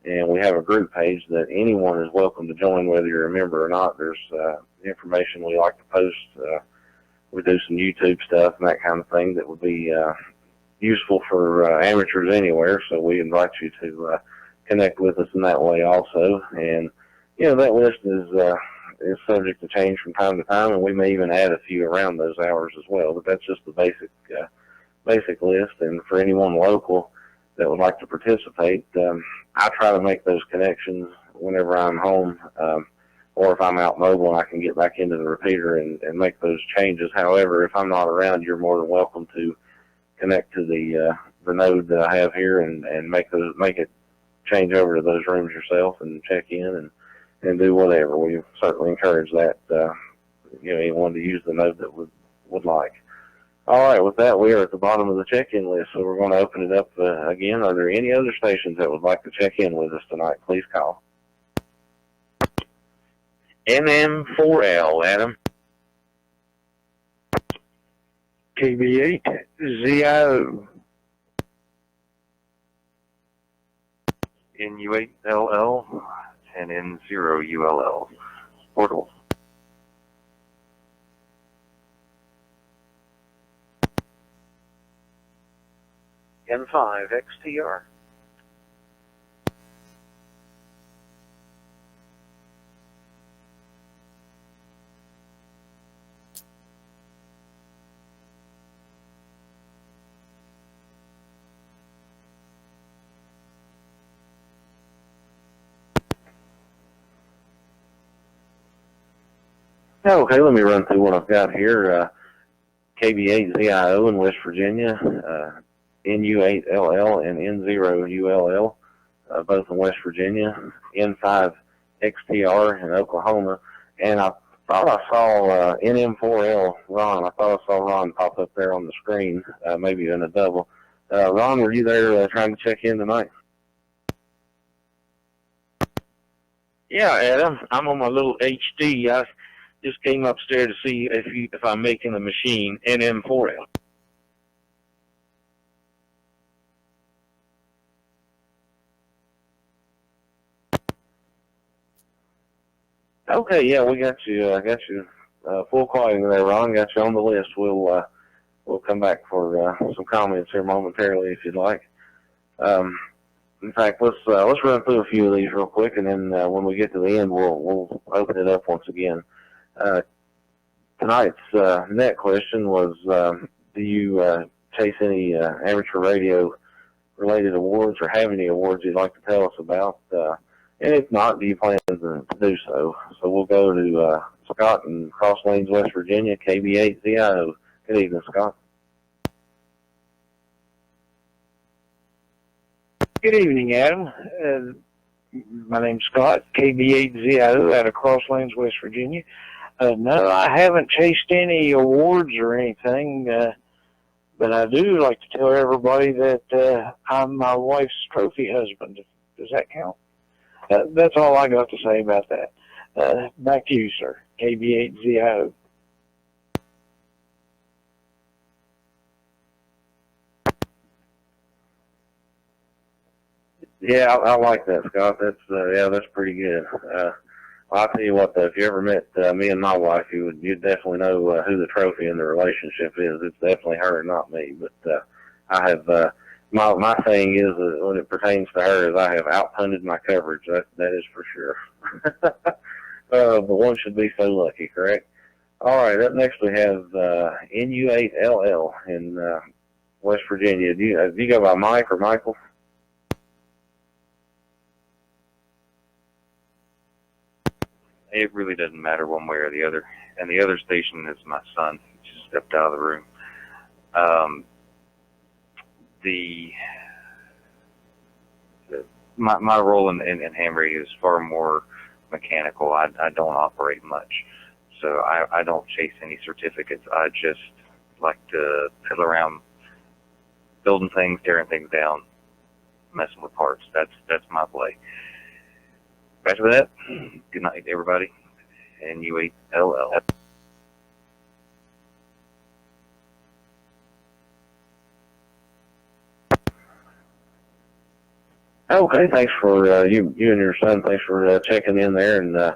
Speaker 1: and we have a group page that anyone is welcome to join, whether you're a member or not. There's information we like to post. We do some YouTube stuff and that kind of thing that would be useful for amateurs anywhere, so we invite you to connect with us in that way also. And that list is subject to change from time to time, and we may even add a few around those hours as well. But that's just the basic list. And for anyone local that would like to participate, I try to make those connections whenever I'm home, or if I'm out mobile and I can get back into the repeater and make those changes. However, if I'm not around, you're more than welcome to connect to the node that I have here and make it change over to those rooms yourself and check in and do whatever. We certainly encourage that, anyone to use the node that would like. All right, with that, we are at the bottom of the check-in list, so we're going to open it up again. Are there any other stations that would like to check in with us tonight? Please call. NM4L, Adam.
Speaker 14: KB8, ZIO.
Speaker 15: NU8LL and N0ULL. Portal.
Speaker 10: N5 XTR.
Speaker 1: Okay, let me run through what I've got here. KB8 ZIO in West Virginia, NU8LL and N0ULL, both in West Virginia, N5 XTR in Oklahoma, and I thought I saw NM4L, Ron. I thought I saw Ron pop up there on the screen, maybe in a double. Ron, were you there trying to check in tonight?
Speaker 14: Yeah, Adam, I'm on my little HD. I just came upstairs to see if I'm making a machine, NM4L.
Speaker 1: Okay, yeah, we got you. Got you full quality there, Ron. Got you on the list. We'll come back for some comments here momentarily if you'd like. In fact, let's run through a few of these real quick, and then when we get to the end, we'll open it up once again. Tonight's net question was, do you chase any amateur radio related awards or have any awards you'd like to tell us about? And if not, do you plan to do so? So we'll go to Scott in Cross Lanes, West Virginia, KB8ZIO. Good evening, Scott.
Speaker 7: Good evening, Adam. My name's Scott, KB8ZIO out of Cross Lanes, West Virginia. No, I haven't chased any awards or anything, but I do like to tell everybody that I'm my wife's trophy husband. Does that count? That's all I got to say about that. Back to you, sir. KB8ZIO.
Speaker 1: Yeah, I like that, Scott. That's pretty good. Well, I'll tell you what, though, if you ever met me and my wife, you'd definitely know who the trophy in the relationship is. It's definitely her and not me. But I have my thing is when it pertains to her is I have outpunted my coverage. That is for sure. But one should be so lucky, correct? All right, up next we have NU8LL in West Virginia. Do you go by Mike or Michael?
Speaker 15: It really doesn't matter one way or the other. And the other station is my son. He just stepped out of the room. My role in ham radio is far more mechanical. I don't operate much. So I don't chase any certificates. I just like to fiddle around building things, tearing things down, messing with parts. That's my play. After that, good night, everybody. NU8LL.
Speaker 1: Okay, thanks for you and your son. Thanks for checking in there, and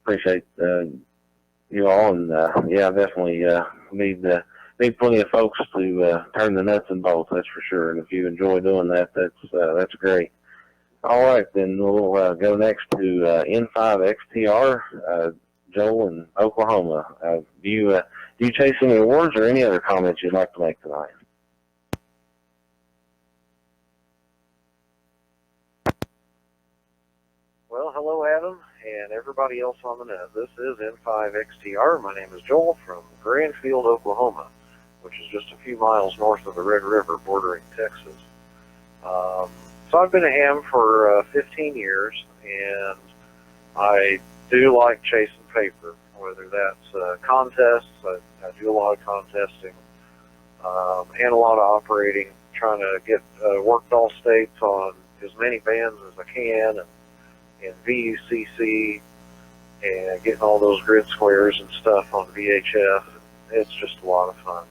Speaker 1: appreciate you all. And yeah, definitely need plenty of folks to turn the nuts and bolts. That's for sure. And if you enjoy doing that, that's great. All right, then we'll go next to N5XTR, Joel in Oklahoma. Do you chase any awards or any other comments you'd like to make tonight?
Speaker 16: Well, hello, Adam, and everybody else on the net. This is N5XTR. My name is Joel from Grandfield, Oklahoma, which is just a few miles north of the Red River bordering Texas. So I've been a ham for 15 years, and I do like chasing paper, whether that's contests. I do a lot of contesting, and a lot of operating, trying to get worked all states on as many bands as I can, and VUCC, and getting all those grid squares and stuff on VHF. It's just a lot of fun.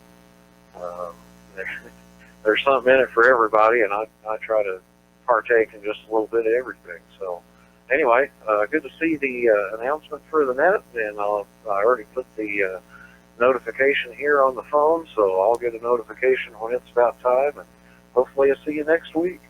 Speaker 16: There's something in it for everybody, and I try to partake in just a little bit of everything. So anyway, good to see the announcement for the net, and I already put the notification here on the phone, so I'll get a notification when it's about time, and hopefully I'll see you next week.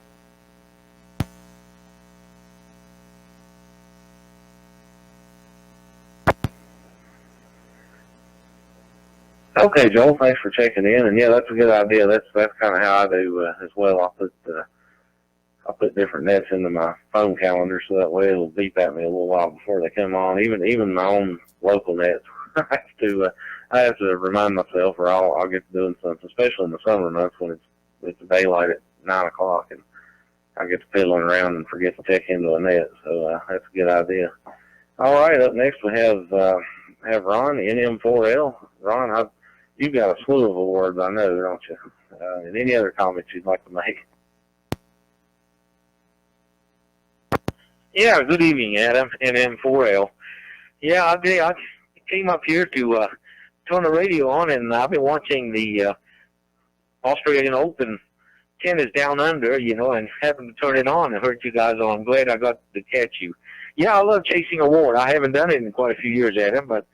Speaker 1: Okay, Joel, thanks for checking in, and yeah, that's a good idea. That's kind of how I do as well. I'll put different nets into my phone calendar so that way it'll beep at me a little while before they come on. Even my own local nets, I have to remind myself, or I'll get to doing something, especially in the summer months when it's daylight at 9 o'clock, and I get to fiddling around and forget to check into a net. So that's a good idea. All right, up next we have Ron, NM4L. Ron, you've got a slew of awards, I know, don't you? And any other comments you'd like to make?
Speaker 14: Yeah, good evening, Adam, NM4L. Yeah, I came up here to turn the radio on, and I've been watching the Australian Open tennis down under, and happened to turn it on and heard you guys on. I'm glad I got to catch you. Yeah, I love chasing award. I haven't done it in quite a few years, Adam, but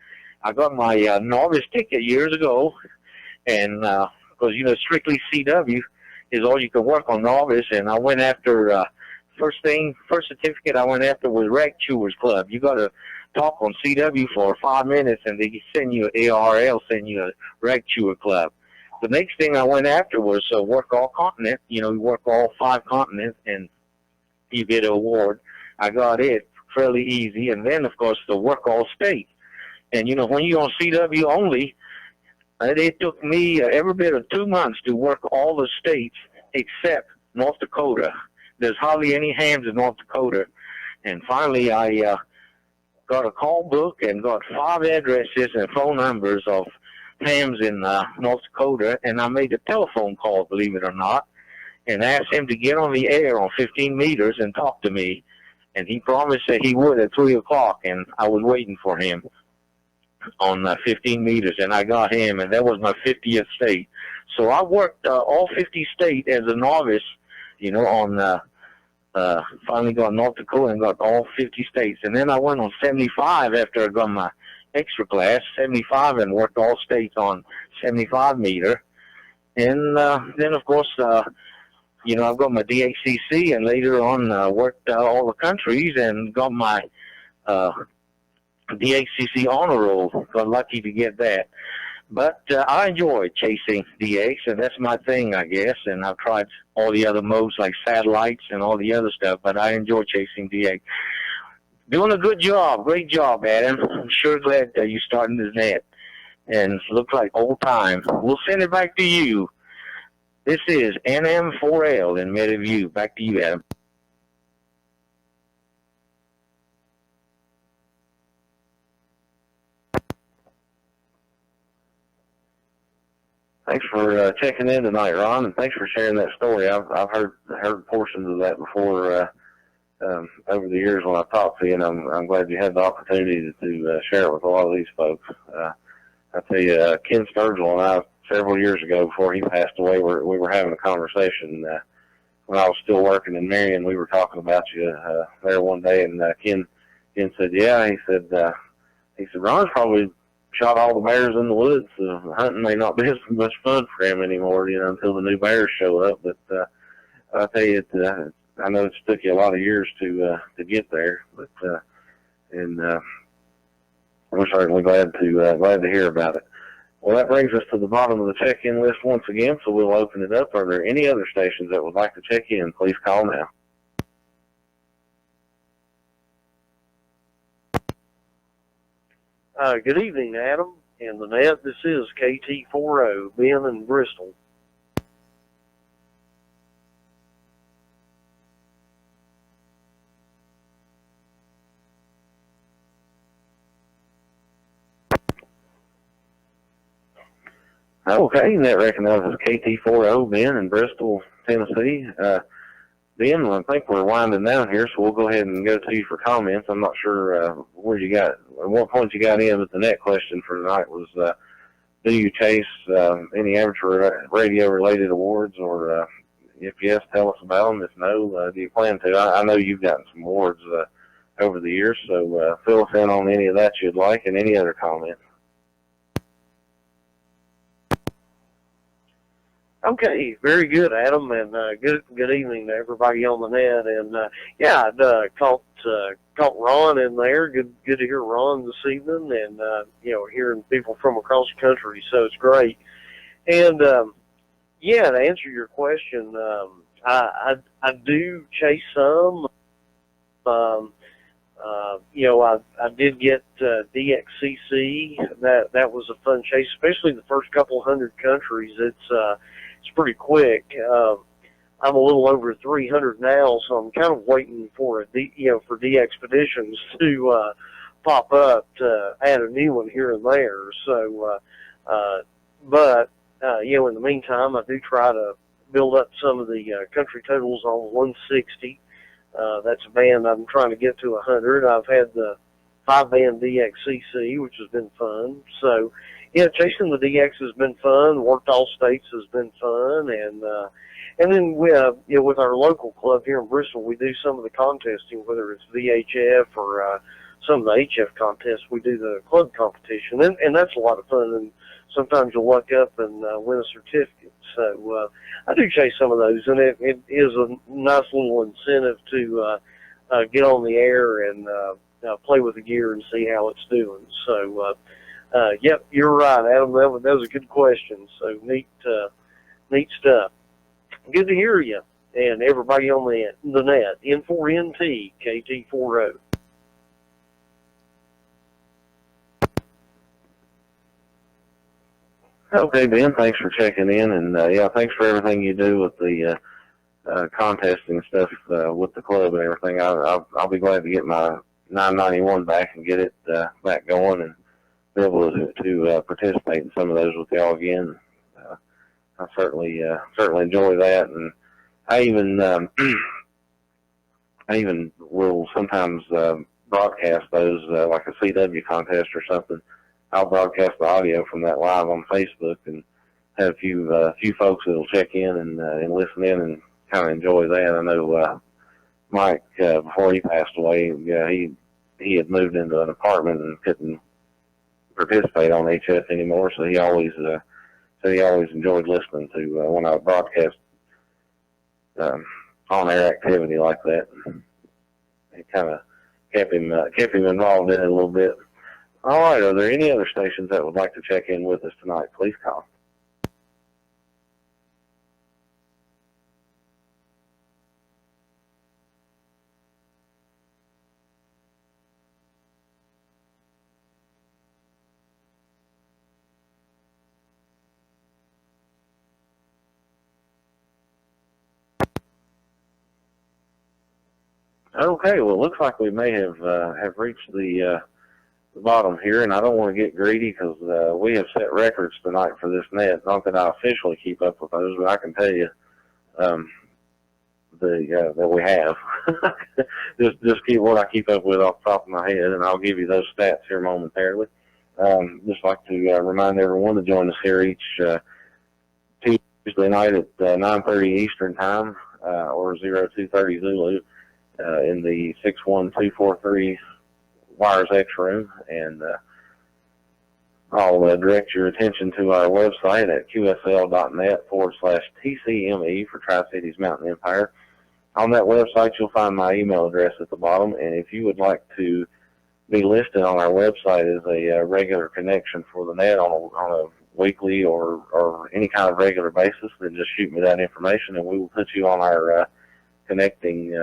Speaker 14: I got my novice ticket years ago, and because strictly CW is all you can work on novice, and I went after first certificate I went after was Rag Chewers Club. You got to talk on CW for 5 minutes, and they send you ARL, send you a Rag Chewer Club. The next thing I went after was work all continent. You work all 5 continents, and you get an award. I got it fairly easy, and then of course the work all state. And when you're on CW only, it took me every bit of 2 months to work all the states except North Dakota. There's hardly any hams in North Dakota. And finally I got a call book and got 5 addresses and phone numbers of hams in North Dakota, and I made a telephone call, believe it or not, and asked him to get on the air on 15 meters and talk to me. And he promised that he would at 3 o'clock, and I was waiting for him on 15 meters, and I got him, and that was my 50th state. So I worked all 50 states as a novice, on finally got North Dakota and got all 50 states. And then I went on 75 after I got my extra class, 75, and worked all states on 75 meter. And then, of course, I've got my DHCC, and later on worked all the countries and got my DHCC honor roll. Got lucky to get that. But I enjoy chasing DX, and that's my thing, I guess. And I've tried all the other modes like satellites and all the other stuff, but I enjoy chasing DX. Doing a good job. Great job, Adam. I'm sure glad that you're starting this net. And looks like old time. We'll send it back to you. This is NM4L in Meadowview. Back to you, Adam.
Speaker 1: Thanks for checking in tonight, Ron, and thanks for sharing that story. I've heard portions of that before over the years when I've talked to you, and I'm glad you had the opportunity to share it with a lot of these folks. I tell you, Ken Sturgill and I, several years ago before he passed away, we were having a conversation when I was still working in Marion. We were talking about you there one day, and Ken said, "Yeah," he said, "Ron's probably shot all the bears in the woods. Hunting may not be as much fun for him anymore, until the new bears show up." But I tell you, I know it's took you a lot of years to get there, but we're certainly glad to hear about it. Well, that brings us to the bottom of the check-in list once again, so we'll open it up. Are there any other stations that would like to check in? Please call now.
Speaker 16: Good evening, Adam and the net. This is KT40, Ben in Bristol.
Speaker 1: Okay, that recognizes KT40, Ben in Bristol, Tennessee. Ben, I think we're winding down here, so we'll go ahead and go to you for comments. I'm not sure at what point you got in, but the next question for tonight was, do you chase any amateur radio-related awards, or if yes, tell us about them. If no, do you plan to? I know you've gotten some awards over the years, so fill us in on any of that you'd like and any other comments.
Speaker 16: Okay, very good, Adam, and good evening to everybody on the net. And I caught Ron in there. Good to hear Ron this evening, and hearing people from across the country. So it's great. And to answer your question, I do chase some. I did get DXCC. That was a fun chase, especially the first couple hundred countries. It's pretty quick. I'm a little over 300 now, so I'm kind of waiting for for DXpeditions to pop up to add a new one here and there. So, in the meantime, I do try to build up some of the country totals on 160. That's a band I'm trying to get to 100. I've had the 5-band DXCC, which has been fun. So, chasing the DX has been fun. Worked all states has been fun, and
Speaker 10: And then we, with our local club here in Bristol, we do some of the contesting, whether it's VHF or some of the HF contests. We do the club competition, and that's a lot of fun. And sometimes you'll luck up and win a certificate. So I do chase some of those, and it is a nice little incentive to get on the air and play with the gear and see how it's doing. So, yep, you're right, Adam. That was a good question. So neat stuff. Good to hear you, and everybody on the net. N4NT, KT40.
Speaker 1: Okay, Ben, thanks for checking in, and yeah, thanks for everything you do with the contesting stuff with the club and everything. I'll be glad to get my 991 back and get it back going and be able to participate in some of those with y'all again. I certainly enjoy that, and I even will sometimes broadcast those like a CW contest or something. I'll broadcast the audio from that live on Facebook and have a few folks that'll check in and listen in and kind of enjoy that. I know Mike before he passed away, he had moved into an apartment and couldn't participate on HF anymore, so he always enjoyed listening to when I broadcast on-air activity like that. It kind of kept him involved in it a little bit. All right, are there any other stations that would like to check in with us tonight? Please call. Okay, well, it looks like we may have reached the bottom here, and I don't want to get greedy because we have set records tonight for this net. Not that I officially keep up with those, but I can tell you that we have. just keep what I keep up with off the top of my head, and I'll give you those stats here momentarily. Just like to remind everyone to join us here each Tuesday night at 9:30 Eastern Time or 0230 Zulu in the 61243 Wires X room, and I'll direct your attention to our website at qsl.net/TCME for Tri-Cities Mountain Empire. On that website, you'll find my email address at the bottom, and if you would like to be listed on our website as a regular connection for the net on a weekly or any kind of regular basis, then just shoot me that information, and we will put you on our connecting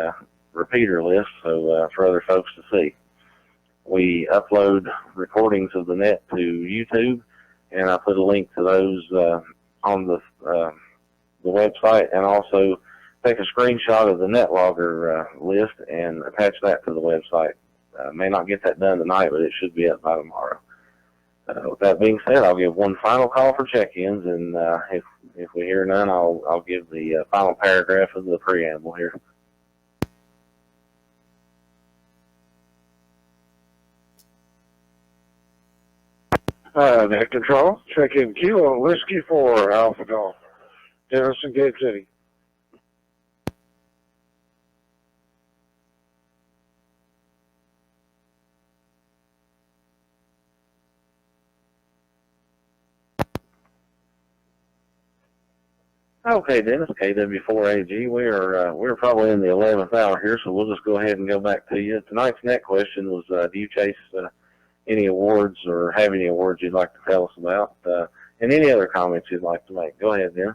Speaker 1: repeater list so for other folks to see. We upload recordings of the net to YouTube, and I put a link to those on the website, and also take a screenshot of the net logger list and attach that to the website. May not get that done tonight, but it should be up by tomorrow. With that being said, I'll give one final call for check-ins, and if we hear none, I'll give the final paragraph of the preamble here.
Speaker 8: Net Control, check in Kilo Whiskey 4 Alpha Golf, Denison Gate City.
Speaker 1: Okay, Dennis, KW4AG. We're probably in the 11th hour here, so we'll just go ahead and go back to you. Tonight's net question was, do you chase any awards or have any awards you'd like to tell us about? And any other comments you'd like to make. Go ahead, Dennis.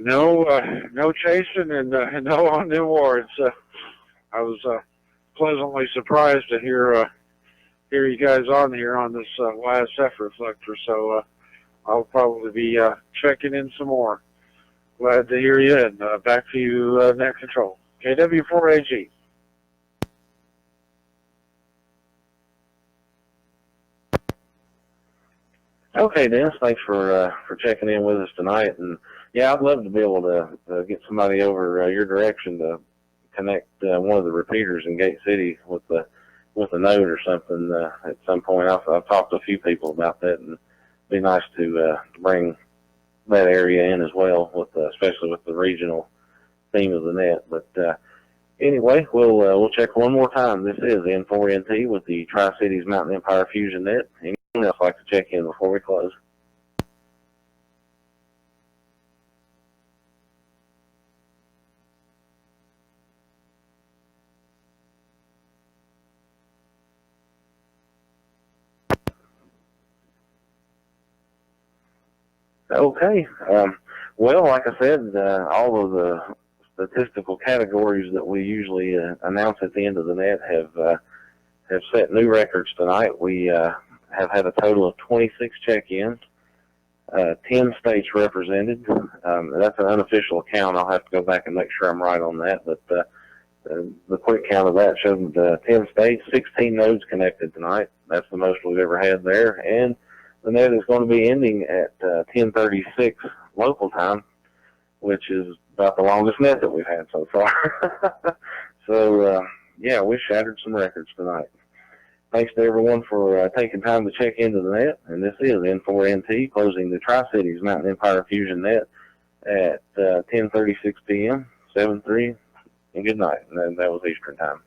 Speaker 8: No chasing and no on the awards. I was pleasantly surprised to hear you guys on here on this YSF reflector, so I'll probably be checking in some more. Glad to hear you, and back to you, Net Control. KW4AG.
Speaker 1: Okay, Dennis, thanks for checking in with us tonight. And yeah, I'd love to be able to get somebody over your direction to connect one of the repeaters in Gate City with with a note or something at some point. I've talked to a few people about that, and it'd be nice to bring that area in as well, with especially with the regional theme of the net. But anyway, we'll check one more time. This is N4NT with the Tri-Cities Mountain Empire Fusion Net. Anyone else like to check in before we close? Okay. Well, like I said, all of the statistical categories that we usually announce at the end of the net have set new records tonight. We have had a total of 26 check-ins, 10 states represented. That's an unofficial count. I'll have to go back and make sure I'm right on that. But the quick count of that showed 10 states, 16 nodes connected tonight. That's the most we've ever had there. And the net is going to be ending at 10:36 local time, which is about the longest net that we've had so far. So, yeah, we shattered some records tonight. Thanks to everyone for taking time to check into the net. And this is N4NT closing the Tri-Cities Mountain Empire Fusion Net at 10:36 p.m., 7/3, and good night. And that was Eastern time.